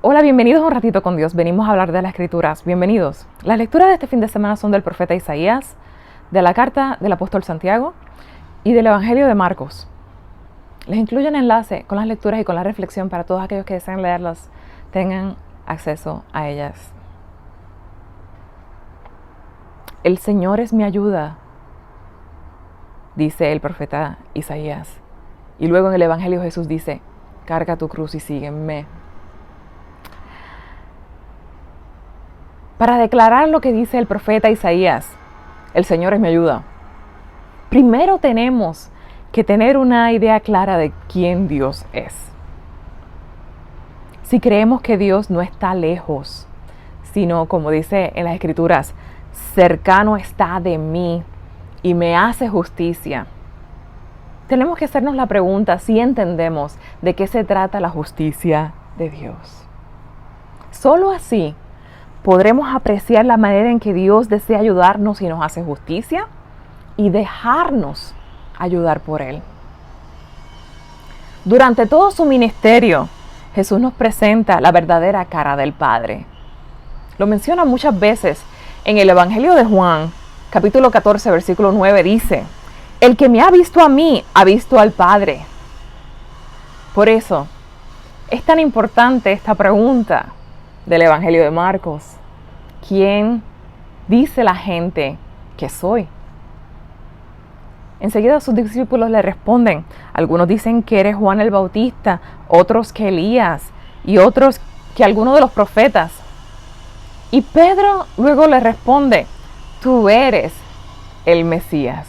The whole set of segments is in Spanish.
Hola, bienvenidos a Un Ratito con Dios. Venimos a hablar de las Escrituras. Bienvenidos. Las lecturas de este fin de semana son del profeta Isaías, de la carta del apóstol Santiago y del Evangelio de Marcos. Les incluyo un enlace con las lecturas y con la reflexión para todos aquellos que deseen leerlas, tengan acceso a ellas. El Señor es mi ayuda, dice el profeta Isaías. Y luego en el Evangelio Jesús dice, carga tu cruz y sígueme. Para declarar lo que dice el profeta Isaías, el Señor es mi ayuda, primero tenemos que tener una idea clara de quién Dios es. Si creemos que Dios no está lejos, sino, como dice en las Escrituras, cercano está de mí y me hace justicia, tenemos que hacernos la pregunta si entendemos de qué se trata la justicia de Dios. Solo así podremos apreciar la manera en que Dios desea ayudarnos y nos hace justicia y dejarnos ayudar por Él. Durante todo su ministerio, Jesús nos presenta la verdadera cara del Padre. Lo menciona muchas veces en el Evangelio de Juan, capítulo 14, versículo 9, dice, el que me ha visto a mí, ha visto al Padre. Por eso, es tan importante esta pregunta del Evangelio de Marcos. ¿Quién dice la gente que soy? Enseguida sus discípulos le responden. Algunos dicen que eres Juan el Bautista, otros que Elías y otros que alguno de los profetas. Y Pedro luego le responde, tú eres el Mesías.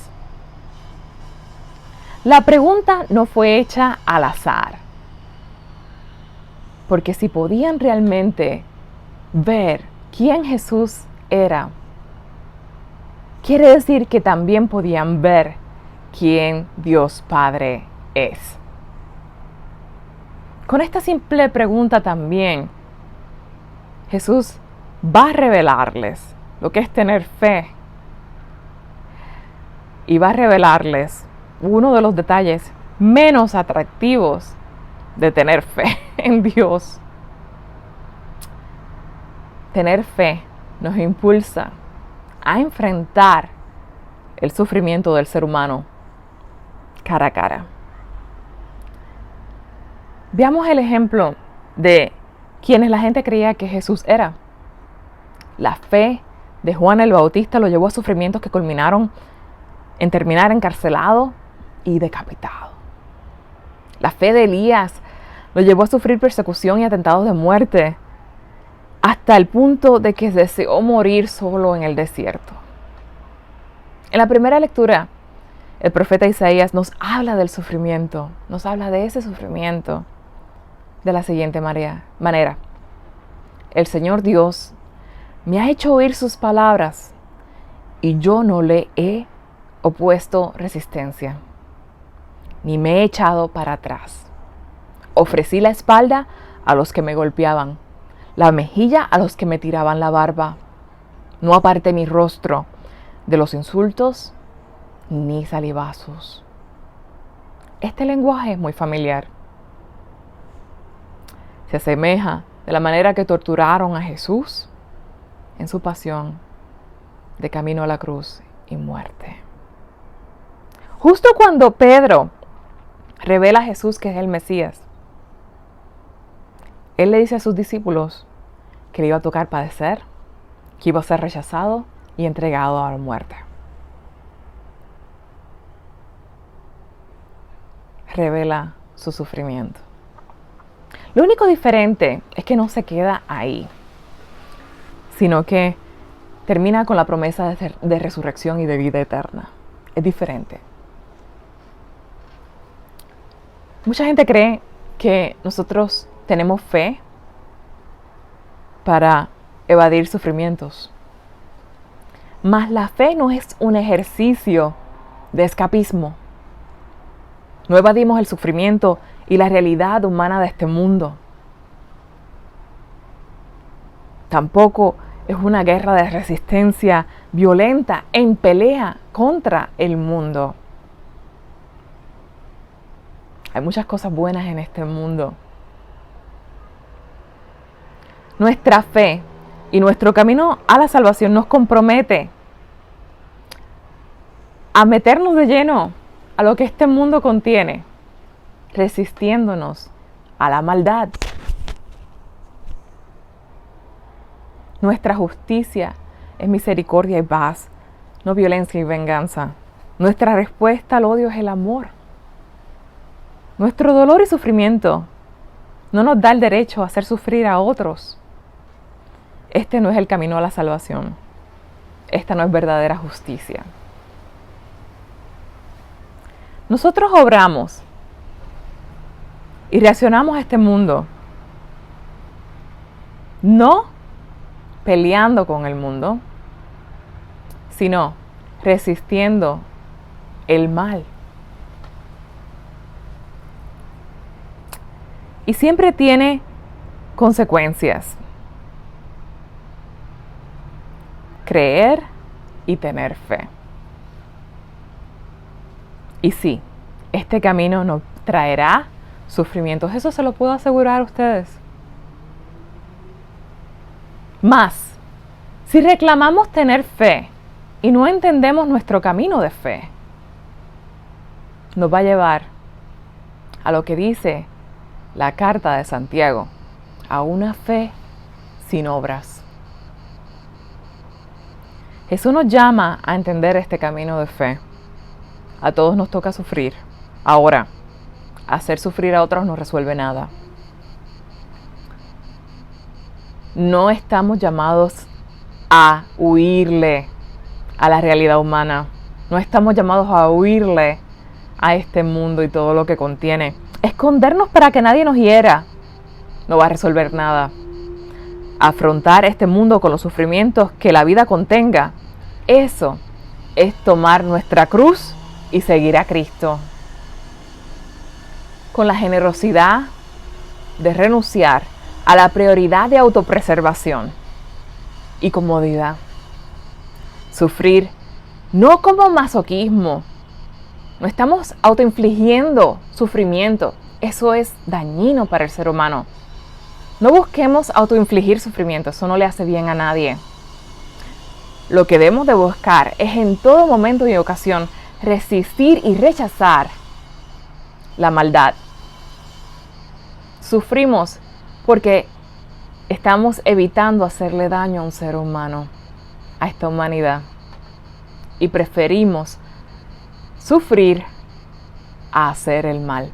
La pregunta no fue hecha al azar, porque si podían realmente ver quién Jesús era, quiere decir que también podían ver quién Dios Padre es. Con esta simple pregunta también, Jesús va a revelarles lo que es tener fe y va a revelarles uno de los detalles menos atractivos de tener fe en Dios. Tener fe nos impulsa a enfrentar el sufrimiento del ser humano cara a cara. Veamos el ejemplo de quienes la gente creía que Jesús era. La fe de Juan el Bautista lo llevó a sufrimientos que culminaron en terminar encarcelado y decapitado. La fe de Elías lo llevó a sufrir persecución y atentados de muerte, hasta el punto de que deseó morir solo en el desierto. En la primera lectura, el profeta Isaías nos habla del sufrimiento, nos habla de ese sufrimiento de la siguiente manera. El Señor Dios me ha hecho oír sus palabras y yo no le he opuesto resistencia, ni me he echado para atrás. Ofrecí la espalda a los que me golpeaban, la mejilla a los que me tiraban la barba. No aparté mi rostro de los insultos ni salivazos. Este lenguaje es muy familiar. Se asemeja de la manera que torturaron a Jesús en su pasión de camino a la cruz y muerte. Justo cuando Pedro revela a Jesús que es el Mesías, él le dice a sus discípulos que le iba a tocar padecer, que iba a ser rechazado y entregado a la muerte. Revela su sufrimiento. Lo único diferente es que no se queda ahí, sino que termina con la promesa de resurrección y de vida eterna. Es diferente. Mucha gente cree que nosotros tenemos fe para evadir sufrimientos. Mas la fe no es un ejercicio de escapismo. No evadimos el sufrimiento y la realidad humana de este mundo. Tampoco es una guerra de resistencia violenta en pelea contra el mundo. Hay muchas cosas buenas en este mundo. Nuestra fe y nuestro camino a la salvación nos compromete a meternos de lleno a lo que este mundo contiene, resistiéndonos a la maldad. Nuestra justicia es misericordia y paz, no violencia y venganza. Nuestra respuesta al odio es el amor. Nuestro dolor y sufrimiento no nos da el derecho a hacer sufrir a otros. Este no es el camino a la salvación. Esta no es verdadera justicia. Nosotros obramos y reaccionamos a este mundo no peleando con el mundo, sino resistiendo el mal. Y siempre tiene consecuencias. Creer y tener fe. Y sí, este camino nos traerá sufrimientos. Eso se lo puedo asegurar a ustedes. Más, si reclamamos tener fe y no entendemos nuestro camino de fe, nos va a llevar a lo que dice la carta de Santiago, a una fe sin obras. Jesús nos llama a entender este camino de fe. A todos nos toca sufrir. Ahora, hacer sufrir a otros no resuelve nada. No estamos llamados a huirle a la realidad humana. No estamos llamados a huirle a este mundo y todo lo que contiene. Escondernos para que nadie nos hiera no va a resolver nada. Afrontar este mundo con los sufrimientos que la vida contenga, eso es tomar nuestra cruz y seguir a Cristo. Con la generosidad de renunciar a la prioridad de autopreservación y comodidad. Sufrir no como masoquismo. No estamos autoinfligiendo sufrimiento. Eso es dañino para el ser humano. No busquemos autoinfligir sufrimiento. Eso no le hace bien a nadie. Lo que debemos de buscar es en todo momento y ocasión resistir y rechazar la maldad. Sufrimos porque estamos evitando hacerle daño a un ser humano, a esta humanidad. Y preferimos sufrir a hacer el mal.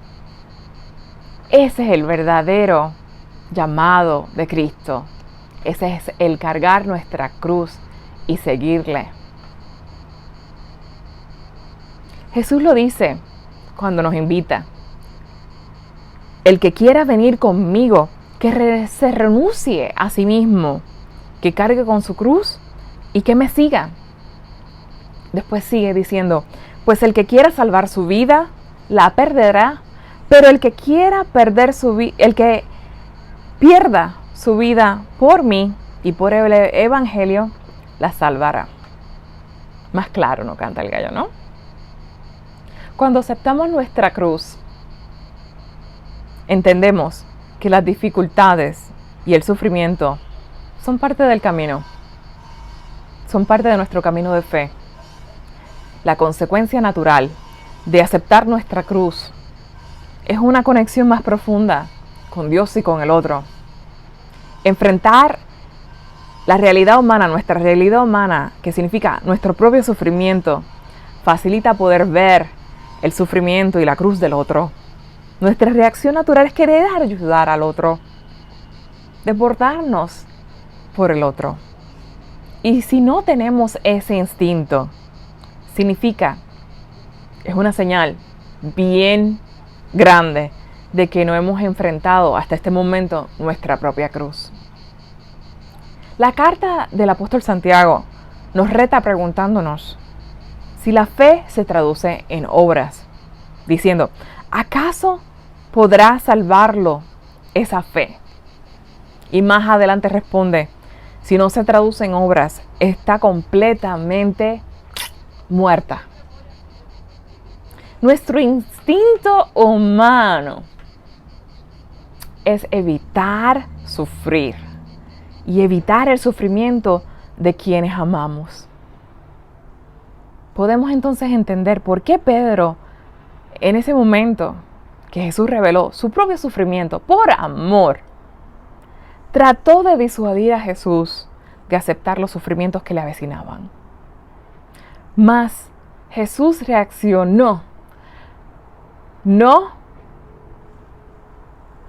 Ese es el verdadero llamado de Cristo. Ese es el cargar nuestra cruz y seguirle. Jesús lo dice cuando nos invita. El que quiera venir conmigo, que se renuncie a sí mismo, que cargue con su cruz y que me siga. Después sigue diciendo, pues el que quiera salvar su vida, la perderá, pero el que quiera perder el que pierda su vida por mí y por el evangelio, la salvará. Más claro no canta el gallo, ¿no? Cuando aceptamos nuestra cruz, entendemos que las dificultades y el sufrimiento son parte del camino, son parte de nuestro camino de fe. La consecuencia natural de aceptar nuestra cruz es una conexión más profunda con Dios y con el otro. Enfrentar la realidad humana, nuestra realidad humana, que significa nuestro propio sufrimiento, facilita poder ver el sufrimiento y la cruz del otro. Nuestra reacción natural es querer ayudar al otro, desbordarnos por el otro. Y si no tenemos ese instinto, significa, es una señal bien grande de que no hemos enfrentado hasta este momento nuestra propia cruz. La carta del apóstol Santiago nos reta preguntándonos si la fe se traduce en obras, diciendo, ¿acaso podrá salvarlo esa fe? Y más adelante responde, si no se traduce en obras, está completamente muerta. Nuestro instinto humano es evitar sufrir, y evitar el sufrimiento de quienes amamos. Podemos entonces entender por qué Pedro, en ese momento que Jesús reveló su propio sufrimiento por amor, trató de disuadir a Jesús de aceptar los sufrimientos que le avecinaban. Mas Jesús reaccionó, no,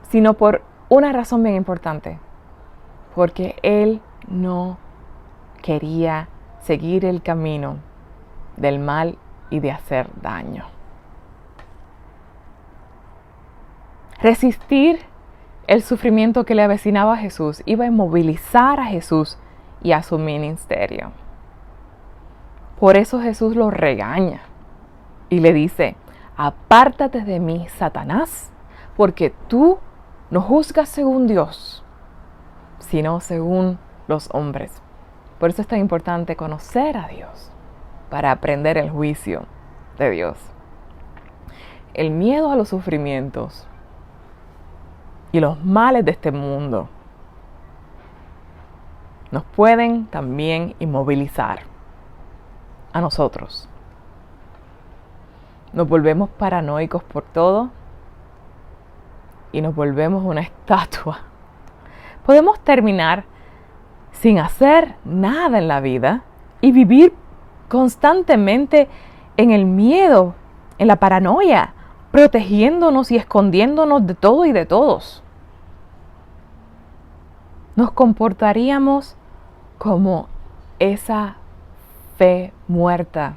sino por una razón bien importante, porque Él no quería seguir el camino del mal y de hacer daño. Resistir el sufrimiento que le avecinaba a Jesús iba a inmovilizar a Jesús y a su ministerio. Por eso Jesús lo regaña y le dice: apártate de mí, Satanás, porque tú no juzgas según Dios, sino según los hombres. Por eso es tan importante conocer a Dios, para aprender el juicio de Dios. El miedo a los sufrimientos y los males de este mundo nos pueden también inmovilizar a nosotros. Nos volvemos paranoicos por todo y nos volvemos una estatua. Podemos terminar sin hacer nada en la vida y vivir constantemente en el miedo, en la paranoia, protegiéndonos y escondiéndonos de todo y de todos. Nos comportaríamos como esa fe muerta,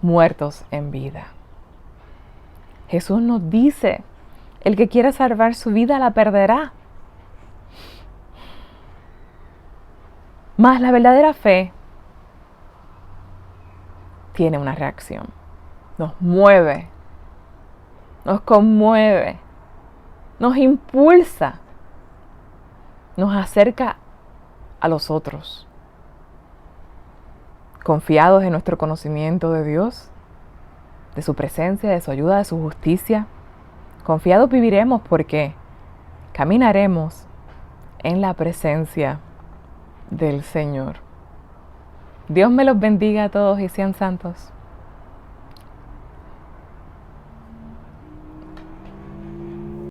muertos en vida. Jesús nos dice: el que quiera salvar su vida la perderá. Mas la verdadera fe tiene una reacción. Nos mueve, nos conmueve, nos impulsa, nos acerca a los otros. Confiados en nuestro conocimiento de Dios, de su presencia, de su ayuda, de su justicia, confiados viviremos porque caminaremos en la presencia del Señor. Dios me los bendiga a todos y sean santos.